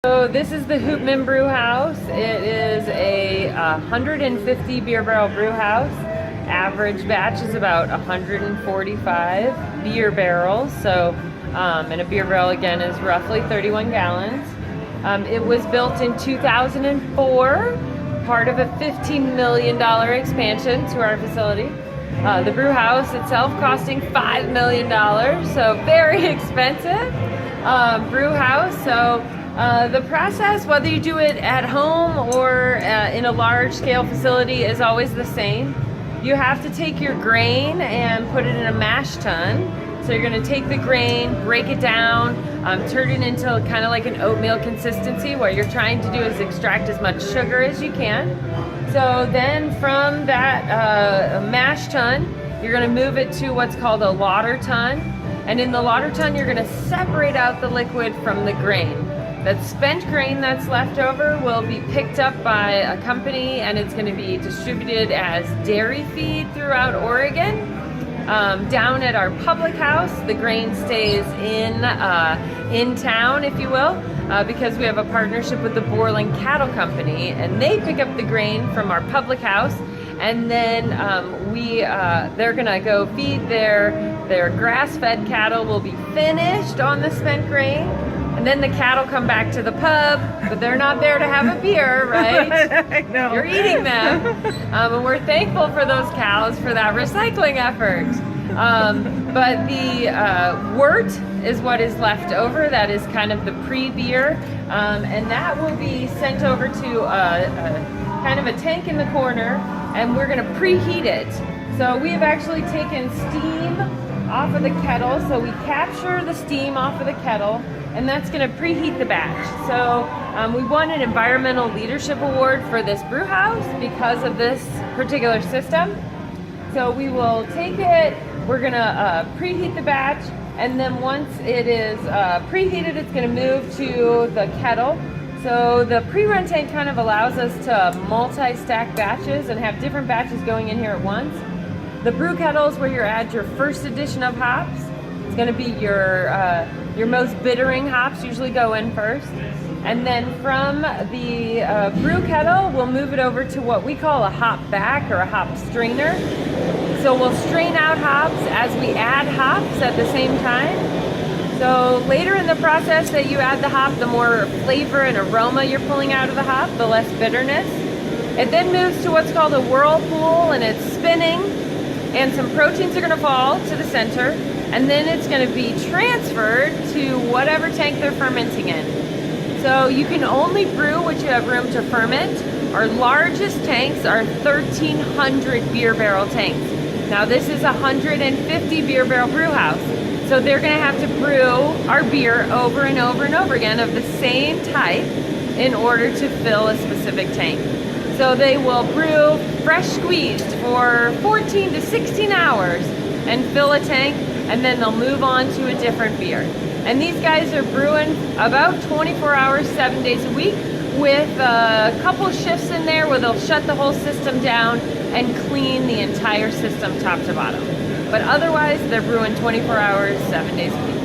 So this is the Hoopman Brew House. It is a 150 beer barrel brew house. Average batch is about 145 beer barrels. So, and a beer barrel again is roughly 31 gallons. It was built in 2004, part of a $15 million expansion to our facility. The brew house itself costing $5 million, so very expensive brew house. So the process, whether you do it at home or in a large scale facility, is always the same. You have to take your grain and put it in a mash tun. So you're going to take the grain, break it down, turn it into kind of like an oatmeal consistency. What you're trying to do is extract as much sugar as you can. So then from that mash tun, you're going to move it to what's called a lauter tun. And in the lauter tun, you're going to separate out the liquid from the grain. That spent grain that's left over will be picked up by a company, and it's going to be distributed as dairy feed throughout Oregon. Down at our public house, the grain stays in town, if you will, because we have a partnership with the Borland Cattle Company, and they pick up the grain from our public house, and then they're gonna go feed their grass-fed cattle. Will be finished on the spent grain, and then the cattle come back to the pub, but they're not there to have a beer, right? I know. You're eating them, and we're thankful for those cows for that recycling effort. But the wort is what is left over. That is kind of the pre-beer, and that will be sent over to kind of a tank in the corner, and we're going to preheat it. So we have actually taken steam off of the kettle, so we capture the steam off of the kettle, and that's going to preheat the batch. So we won an environmental leadership award for this brew house because of this particular system. So we will take it, we're going to preheat the batch, and then once it is preheated, it's going to move to the kettle. So the pre-run tank kind of allows us to multi-stack batches and have different batches going in here at once. The brew kettle is where you add your first addition of hops. It's going to be your most bittering hops usually go in first. And then from the brew kettle, we'll move it over to what we call a hop back or a hop strainer. So we'll strain out hops as we add hops at the same time. So later in the process that you add the hop, the more flavor and aroma you're pulling out of the hop, the less bitterness. It then moves to what's called a whirlpool, and it's spinning, and some proteins are going to fall to the center, and then it's going to be transferred to whatever tank they're fermenting in. So you can only brew what you have room to ferment. Our largest tanks are 1,300 beer barrel tanks. Now this is a 150 beer barrel brew house. So they're going to have to brew our beer over and over and over again of the same type in order to fill a specific tank. So they will brew fresh squeezed for 14 to 16 hours and fill a tank, and then they'll move on to a different beer. And these guys are brewing about 24 hours, 7 days a week, with a couple shifts in there where they'll shut the whole system down and clean the entire system top to bottom. But otherwise, they're brewing 24 hours, 7 days a week.